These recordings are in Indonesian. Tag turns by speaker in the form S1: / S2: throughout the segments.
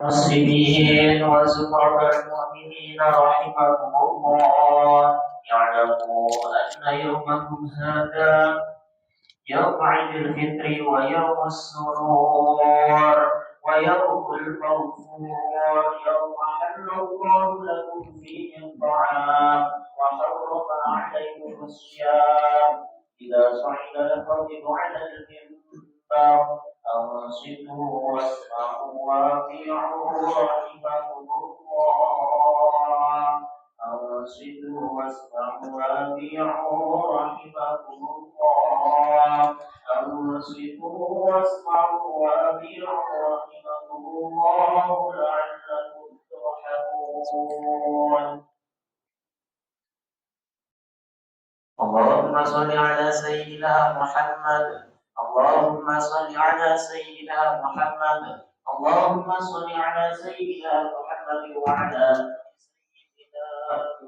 S1: المسلمين وزمر المؤمنين رحمكم الله يعلموا أن يومكم هذا يوم عيد الفطر ويوم السرور ويوم المغفور يوم حل الله لكم فيه الطعام وحرم عليكم الصيام إذا صعد الخطيب على المنبر أنصتوا واسمعوا وأطيعوا رحمكم الله أنصتوا واسمعوا وأطيعوا رحمكم الله أنصتوا واسمعوا وأطيعوا رحمكم الله لعلكم ترحمون اللهم صل على سيدنا محمد اللهم صل على سيدنا محمد اللهم صل على سيدنا محمد وعلى سيدنا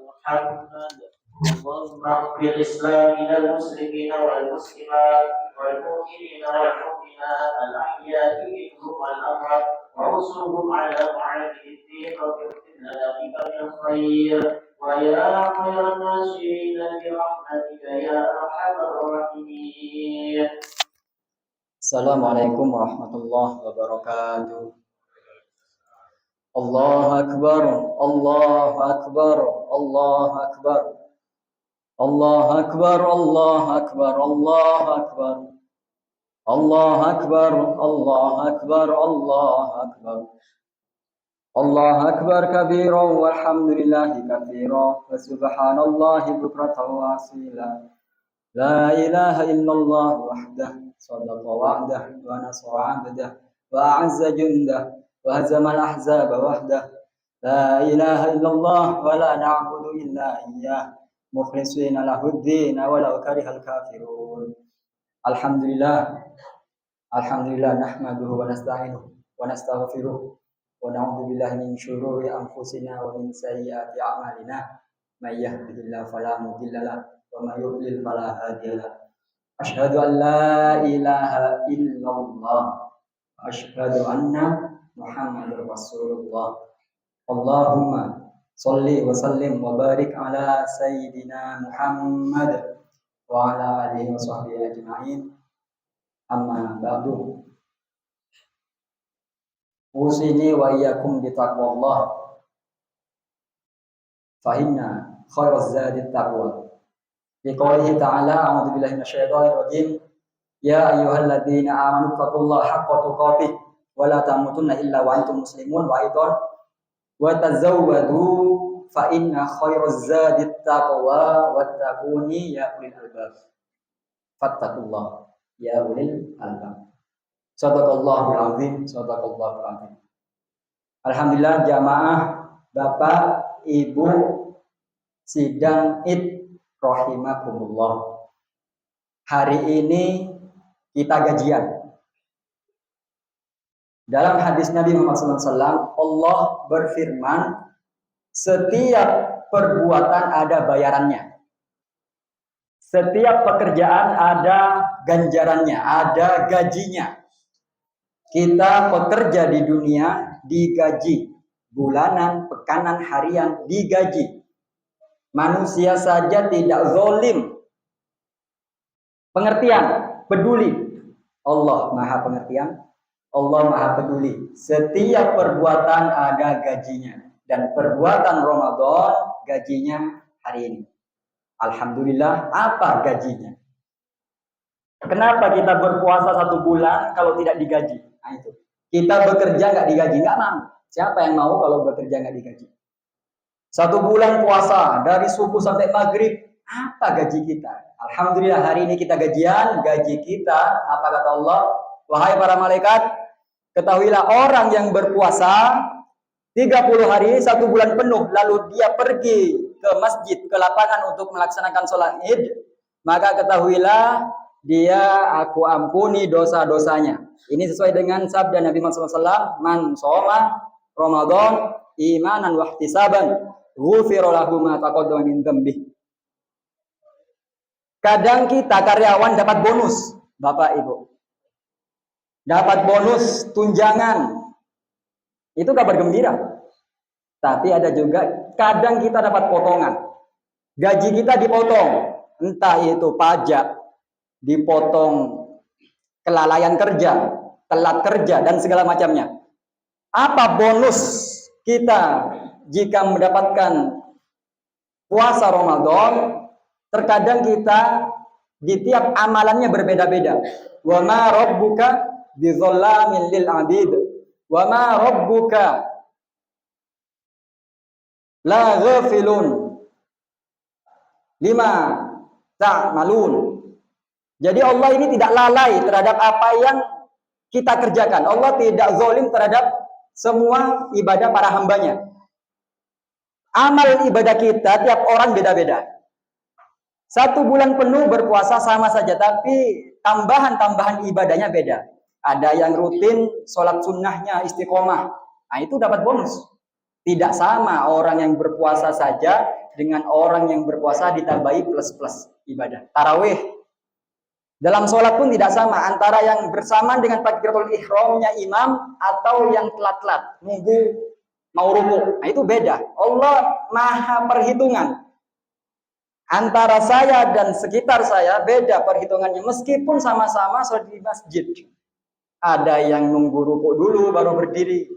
S1: محمد اللهم اغفر الاسلام المسلمين والمسلمات والمؤمنين والمؤمنات الاحياء منهم والاموات وانصرهم على معاده الدين واغفر لنا بك من الخير ويا خير الناصرين برحمتك يا ارحم الراحمين.
S2: Assalamualaikum warahmatullahi wabarakatuh. Allahu akbar, Allahu akbar, Allahu akbar. Allahu akbar, Allahu akbar, Allahu akbar. Allahu akbar, Allahu akbar, Allahu akbar. Allahu akbar kabira walhamdulillahi katsira wa subhanallahi bukratan wa asila. La ilaha illallah wahdah صدق وعده ونصر عبده وأعز جنده وهزم الأحزاب وحده لا إله إلا الله ولا نعبد إلا إياه مخلصين له الدين ولو كره الكافرون الحمد لله نحمده ونستعينه ونستغفره ونعوذ بالله من شرور أنفسنا ومن سيئات أعمالنا من يهده الله فلا مضل له ومن يضلل فلا هادي له أشهد أن لا إله إلا الله وأشهد أن محمد رسول الله اللهم صل وسلم وبارك على سيدنا محمد وعلى آله وصحبه أجمعين أما بعد أوصيني وإياكم بتقوى الله فإن خير الزاد التقوى Biqaulihi ta'ala a'udzu billahi minasyaitonir rajim ya ayyuhalladzina amanu taqullaha haqqa tuqatih wa la tamutunna illa wa antum muslimun wa aidan wa tazawwadu fa inna khairaz zadit taqwa wattaquni ya ulil albab fattaqullah ya ulil albab sadaqallahul azim sadaqallahul azim. Alhamdulillah jamaah Bapak Ibu sidang Id rahimakumullah. Hari ini kita gajian. Dalam hadis Nabi Muhammad SAW, Allah berfirman, setiap perbuatan ada bayarannya. Setiap pekerjaan ada ganjarannya, ada gajinya. Kita bekerja di dunia digaji. Bulanan, pekanan, harian digaji. Manusia saja tidak zalim. Pengertian, peduli. Allah Maha Pengertian, Allah Maha Peduli. Setiap perbuatan ada gajinya. Dan perbuatan Ramadan gajinya hari ini. Alhamdulillah, apa gajinya? Kenapa kita berpuasa 1 bulan kalau tidak digaji? Nah itu. Kita bekerja nggak digaji, nggak mau. Siapa yang mau kalau bekerja nggak digaji? 1 bulan puasa dari subuh sampai maghrib, apa gaji kita? Alhamdulillah hari ini kita gajian, gaji kita apa kata Allah? Wahai para malaikat, ketahuilah orang yang berpuasa 30 hari 1 bulan penuh lalu dia pergi ke masjid, ke lapangan untuk melaksanakan sholat Id, maka ketahuilah dia aku ampuni dosa-dosanya. Ini sesuai dengan sabda Nabi Muhammad SAW, man shoma Ramadan imanan wa ihtisaban ghufira lahu ma taqaddama min dzambih. Kadang kita karyawan dapat bonus, Bapak Ibu. Dapat bonus tunjangan. Itu kabar gembira. Tapi ada juga kadang kita dapat potongan. Gaji kita dipotong. Entah itu pajak, dipotong kelalaian kerja, telat kerja, dan segala macamnya. Apa bonus kita jika mendapatkan puasa Ramadan? Terkadang kita di tiap amalannya berbeda-beda. Wa ma rabbuka bizallamin lil abid. Wa ma rabbuka la ghafilun lima ta'malun. Jadi Allah ini tidak lalai terhadap apa yang kita kerjakan. Allah tidak zalim terhadap semua ibadah para hambanya. Amal ibadah kita tiap orang beda-beda. 1 bulan penuh berpuasa sama saja, tapi tambahan-tambahan ibadahnya beda. Ada yang rutin, sholat sunnahnya istiqomah. Nah, itu dapat bonus. Tidak sama orang yang berpuasa saja dengan orang yang berpuasa ditambahi plus-plus ibadah. Tarawih. Dalam sholat pun tidak sama antara yang bersamaan dengan takbiratul ihramnya imam atau yang telat-telat nunggu mau rukuk. Nah, itu beda. Allah maha perhitungan. Antara saya dan sekitar saya beda perhitungannya meskipun sama-sama sholat di masjid. Ada yang nunggu rukuk dulu baru berdiri.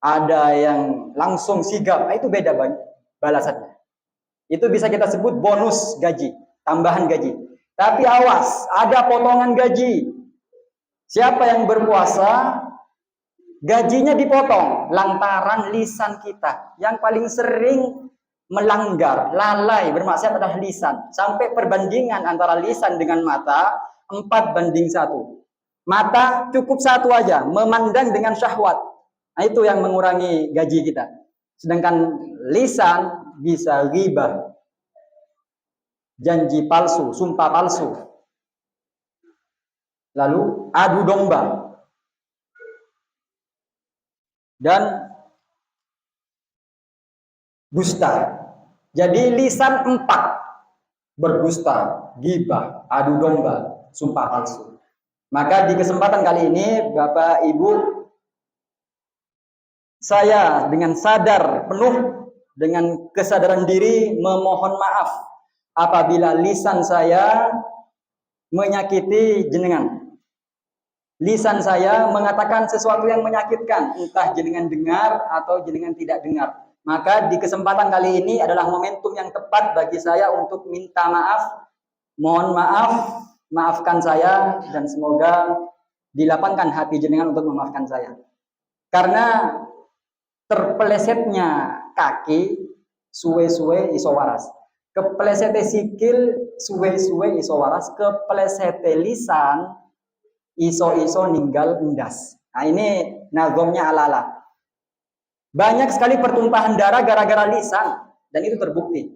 S2: Ada yang langsung sigap. Nah, itu beda balasannya. Itu bisa kita sebut bonus gaji, tambahan gaji. Tapi awas, ada potongan gaji. Siapa yang berpuasa, gajinya dipotong lantaran lisan kita. Yang paling sering melanggar, lalai, bermaksiat adalah lisan. Sampai perbandingan antara lisan dengan mata 4:1. Mata cukup 1 aja, memandang dengan syahwat. Nah, itu yang mengurangi gaji kita. Sedangkan lisan bisa ghibah, janji palsu, sumpah palsu, lalu adu domba, dan dusta. Jadi lisan 4, berdusta, ghibah, adu domba, sumpah palsu. Maka di kesempatan kali ini Bapak Ibu, saya dengan sadar penuh, dengan kesadaran diri memohon maaf apabila lisan saya menyakiti jenengan. Lisan saya mengatakan sesuatu yang menyakitkan, entah jenengan dengar atau jenengan tidak dengar. Maka di kesempatan kali ini adalah momentum yang tepat bagi saya untuk minta maaf. Mohon maaf, maafkan saya, dan semoga dilapangkan hati jenengan untuk memaafkan saya. Karena terpelesetnya kaki, suwe-suwe iso waras. Keplesete sikil, suwe-suwe iso waras. Keplesete lisan, iso-iso ninggal endas. Nah, ini nazomnya ala-ala. Banyak sekali pertumpahan darah gara-gara lisan, dan itu terbukti.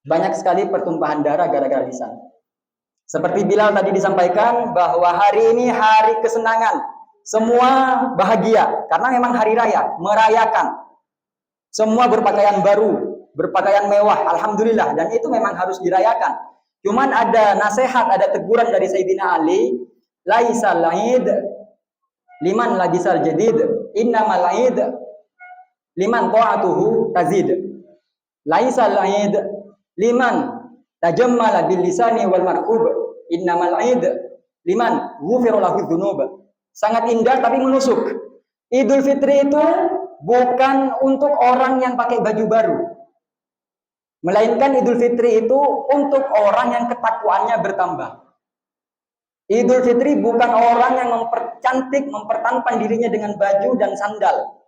S2: Banyak sekali pertumpahan darah gara-gara lisan. Seperti Bilal tadi disampaikan bahwa hari ini hari kesenangan. Semua bahagia karena memang hari raya, merayakan. Semua berpakaian baru, berpakaian mewah, alhamdulillah, dan itu memang harus dirayakan. Cuman ada nasihat, ada teguran dari Sayyidina Ali, laisal laid liman labisal jadid, innamal laid liman ta'atuhu tazid. Laisal laid liman tajammala bil lisani wal markub, innamal laid liman ghufira lahu dzunub. Sangat indah tapi menusuk. Idul Fitri itu bukan untuk orang yang pakai baju baru, melainkan Idul Fitri itu untuk orang yang ketakwaannya bertambah. Idul Fitri bukan orang yang mempercantik, mempertampan dirinya dengan baju dan sandal.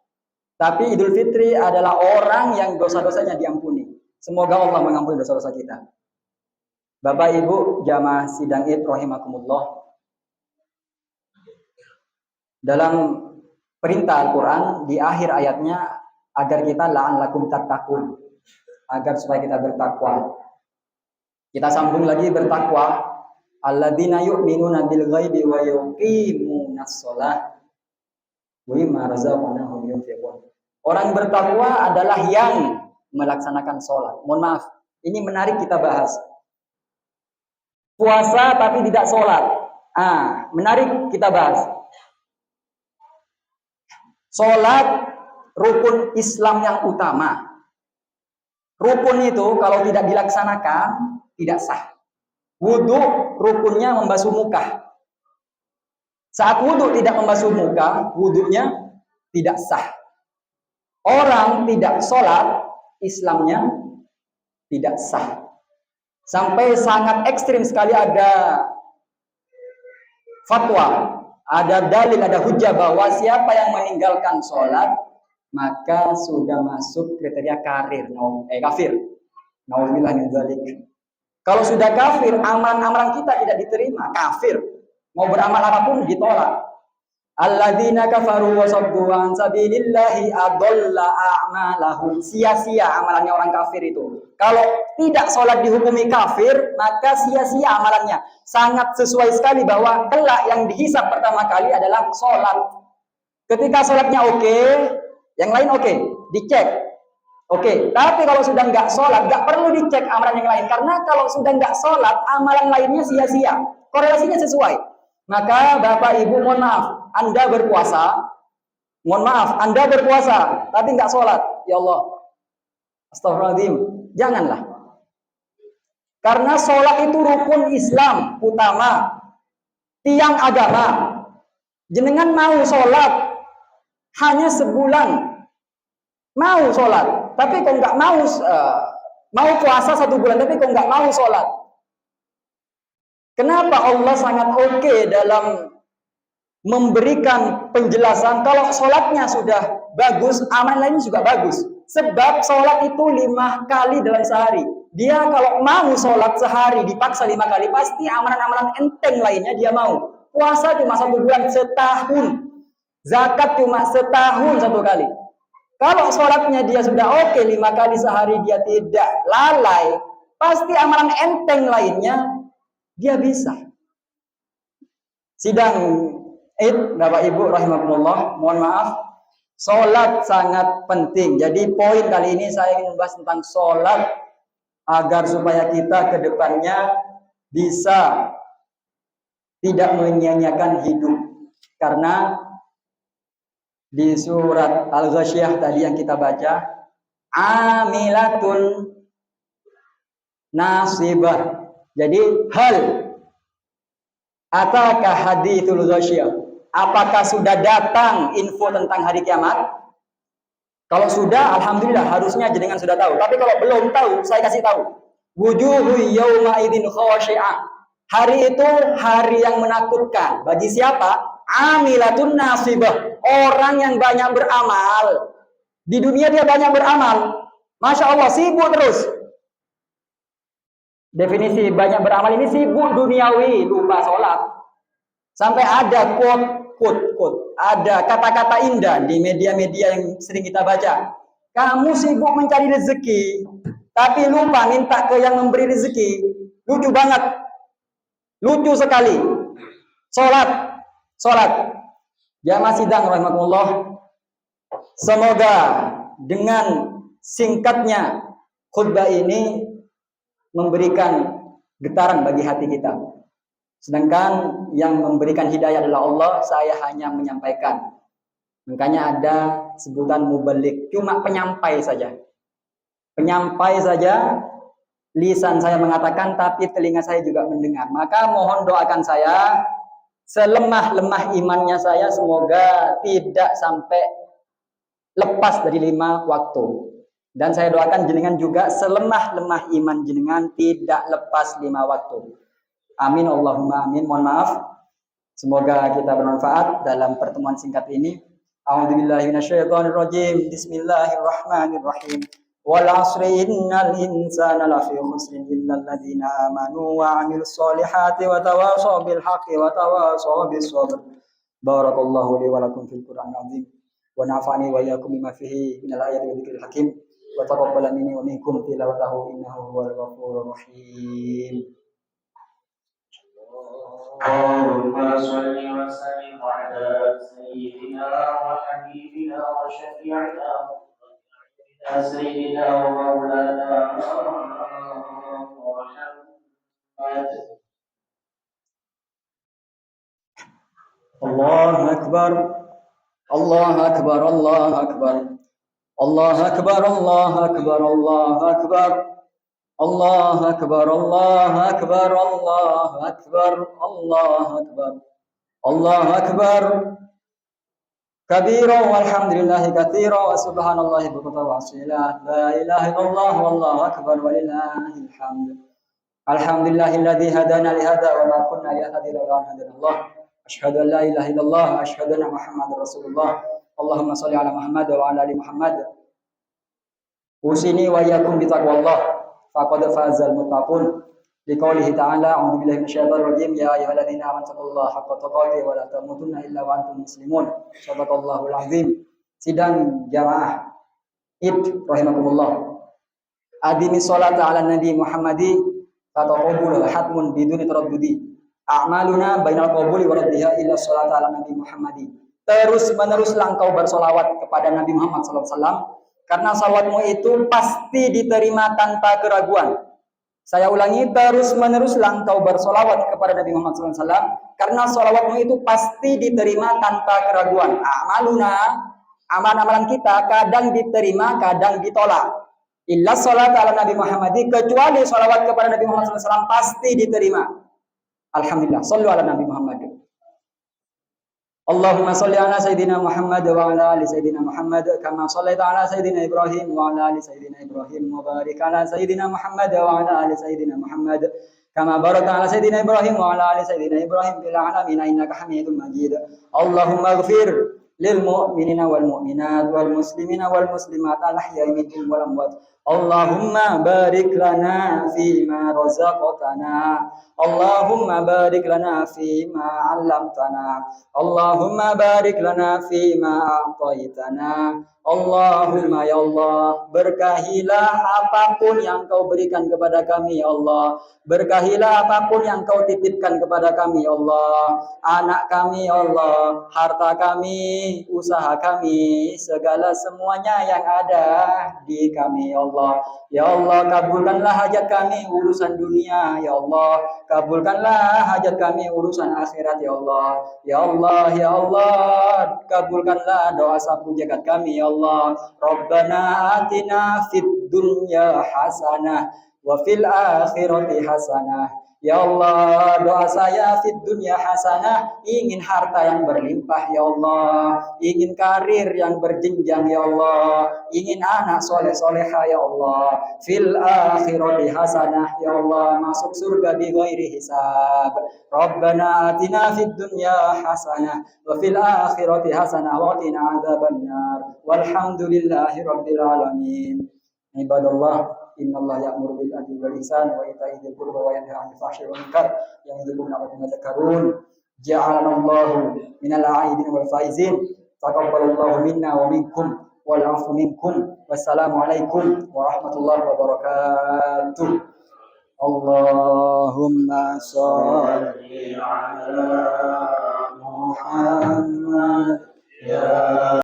S2: Tapi Idul Fitri adalah orang yang dosa-dosanya diampuni. Semoga Allah mengampuni dosa-dosa kita. Bapak Ibu jamaah sidang Id rahimakumullah. Dalam perintah Al-Quran di akhir ayatnya agar kita la'allakum tattaqun, agar supaya kita bertakwa. Kita sambung lagi bertakwa. Alladzina yu'minuna bil ghaibi wa yuqimunas shalah wa mimma razaqnahum yunfiqun. Orang bertakwa adalah yang melaksanakan sholat. Mohon maaf, ini menarik kita bahas. Puasa tapi tidak sholat. Menarik kita bahas. Sholat rukun Islam yang utama. Rukun itu kalau tidak dilaksanakan tidak sah. Wudhu rukunnya membasuh muka. Saat wudhu tidak membasuh muka, wudhunya tidak sah. Orang tidak sholat, Islamnya tidak sah. Sampai sangat ekstrim sekali ada fatwa, ada dalil, ada hujah bahwa siapa yang meninggalkan sholat maka sudah masuk kriteria kafir. Nauzubillah min dzalik. Kalau sudah kafir, amalan-amalan kita tidak diterima, kafir. Mau beramal apapun ditolak. Alladzina kafaru wa saddu an sabilillahi adalla a'malahum. Sia-sia amalannya orang kafir itu. Kalau tidak sholat dihukumi kafir, maka sia-sia amalannya. Sangat sesuai sekali bahwa kelak yang dihisab pertama kali adalah sholat. Ketika sholatnya oke, yang lain oke, dicek. Oke, tapi kalau sudah nggak sholat, nggak perlu dicek amalan yang lain. Karena kalau sudah nggak sholat, amalan lainnya sia-sia. Korelasinya sesuai. Maka Bapak Ibu mohon maaf, Anda berpuasa, tapi nggak sholat. Ya Allah, astagfirullahaladzim, janganlah. Karena sholat itu rukun Islam utama, tiang agama. Jenengan mau sholat hanya sebulan, mau sholat, tapi kok nggak mau puasa 1 bulan, tapi kok nggak mau sholat. Kenapa Allah sangat oke dalam memberikan penjelasan kalau sholatnya sudah bagus, amalan lainnya juga bagus. Sebab sholat itu 5 kali dalam sehari. Dia kalau mau sholat sehari dipaksa 5 kali, pasti amalan-amalan enteng lainnya dia mau. Puasa cuma 1 bulan setahun, zakat cuma setahun 1 kali. Kalau sholatnya dia sudah oke 5 kali sehari, dia tidak lalai, pasti amalan enteng lainnya dia bisa. Sidang Id, Bapak Ibu rahimakumullah, mohon maaf, sholat sangat penting. Jadi poin kali ini saya ingin membahas tentang sholat agar supaya kita ke depannya bisa tidak menyia-nyiakan hidup. Karena di surat Al-Ghasyiyah tadi yang kita baca, amilatun nasibah. Jadi hal ataka hadithul ghasyiyah. Apakah sudah datang info tentang hari kiamat? Kalau sudah, alhamdulillah, harusnya jenengan sudah tahu. Tapi kalau belum tahu, saya kasih tahu. Wujuhu yawma idzin khashi'ah. Hari itu hari yang menakutkan. Bagi siapa? Amilatun nasibah. Orang yang banyak beramal. Di dunia dia banyak beramal. Masya Allah, sibuk terus. Definisi banyak beramal ini sibuk duniawi, lupa sholat. Sampai ada quote, ada kata-kata indah di media-media yang sering kita baca. Kamu sibuk mencari rezeki, tapi lupa minta ke yang memberi rezeki. Lucu banget, lucu sekali. Sholat. Jamaah sidang rahmatullah. Semoga dengan singkatnya khutbah ini memberikan getaran bagi hati kita. Sedangkan yang memberikan hidayah adalah Allah, saya hanya menyampaikan. Makanya ada sebutan mubalik, cuma penyampai saja. Penyampai saja, lisan saya mengatakan, tapi telinga saya juga mendengar. Maka mohon doakan saya, selemah-lemah imannya saya, semoga tidak sampai lepas dari 5 waktu. Dan saya doakan jenengan juga selemah-lemah iman jenengan tidak lepas 5 waktu. Amin Allahumma amin. Mohon maaf. Semoga kita bermanfaat dalam pertemuan singkat ini. A'udzubillahi minasyaitonirrajim. Bismillahirrahmanirrahim. Wal 'asri innal insana lafi khusrin illal ladzina amanu wa 'amilus solihati wa tawashaw bil haqqi wa tawashaw bis sabr. Barakallahu li wa lakum fil Qur'anil 'azim. Wa nafa'ani wa iyyakum bima fihi minal ayati wa dzikril hakim. Wa taqabbal minni wa minkum tilawatahu innahu huwal ghafurur rahim.
S1: Allahumma shalli wa sallim ala sayyidina wa habibina wa syafi'ina sayyidina wa maulana Muhammad.
S2: Allahu akbar. الله أكبر الله أكبر الله أكبر الله أكبر الله أكبر الله أكبر الله أكبر الله أكبر الله أكبر الله أكبر كبيرا والحمد لله كثيرا وسبحان الله بكرة وأصيلا لا إله إلا الله والله أكبر ولله الحمد الحمد لله الذي هدانا لهذا وما كنا لنهتدي لولا أن هدانا الله أشهد أن لا إله إلا الله أشهد أن محمدا رسول الله اللهم صل على محمد وعلى آل محمد أوصيني وإياكم بتقوى الله فقد فاز المتقون لقوله تعالى أعوذ بالله من الشيطان الرجيم يا أيها الذين آمنوا اتقوا الله حق تقاته ولا تموتن إلا وأنتم مسلمون صدق الله العظيم. Sidang jamaah Id rahimakumullah. Adimi sholata ala nabi Muhammadi fataqabul hatmun biduni taraddudi. A'maluna bainal qabuli wa raddiha illa sholata ala nabi Muhammadi. Terus meneruslah engkau bersolawat kepada Nabi Muhammad sallallahu alaihi wasallam karena salawatmu itu pasti diterima tanpa keraguan. Saya ulangi, terus meneruslah engkau bersolawat kepada Nabi Muhammad SAW karena solawatmu itu pasti diterima tanpa keraguan. Amaluna, amalan-amalan kita kadang diterima, kadang ditolak. Illa sholat ala Nabi Muhammadi, kecuali solawat kepada Nabi Muhammad SAW pasti diterima. Alhamdulillah, sallu ala Nabi Muhammad. Allahumma salli ala Sayyidina Muhammad wa ala ali Sayyidina Muhammad kama sallaita ala Sayyidina Ibrahim wa ala ali Sayyidina Ibrahim wa barik ala Sayyidina Muhammad wa ala ali Sayyidina Muhammad kama barakta ala Sayyidina Ibrahim wa ala ali Sayyidina Ibrahim fil alamin innaka Hamidum Majid. Allahumma ighfir lil mu'minina wal mu'minat wal muslimina wal muslimat al ahya'i minhum wal amwat. Allahumma barik lana fima razaqtana. Allahumma barik lana fima 'allamtana. Allahumma barik lana fima a'taitana. Allahumma ya Allah, berkahilah apapun yang Kau berikan kepada kami ya Allah. Berkahilah apapun yang Kau titipkan kepada kami ya Allah. Anak kami ya Allah, harta kami, usaha kami, segala semuanya yang ada di kami ya Allah. Ya Allah, kabulkanlah hajat kami urusan dunia ya Allah. Kabulkanlah hajat kami urusan akhirat ya Allah. Ya Allah, ya Allah, kabulkanlah doa sapu jagat kami ya Allah. Rabbana atina fid dunya hasanah wa fil akhirati hasanah. Ya Allah, doa saya fid dunya hasanah, ingin harta yang berlimpah ya Allah, ingin karir yang berjenjang ya Allah, ingin anak soleh-soleha ya Allah, fil akhirati hasanah ya Allah, masuk surga bi ghairi hisab. Rabbana atina fid dunya hasanah wa fil akhirati hasanah wa qina adzabannar. Walhamdulillahi rabbil alamin. Ibadallah, innallaha ya'muru bil adli wal ihsan wa ita'i dzil qurba wa yanha 'anil fahsya'i wal munkar ya'idzukum la'allakum tadhakkarun. Ja'alanallahu minal 'aidin wal faizin. Taqabbalallahu minna wa minkum wal 'afu minkum. Wassalamu alaikum warahmatullahi wabarakatuh. Allahumma shalli ala Muhammad ya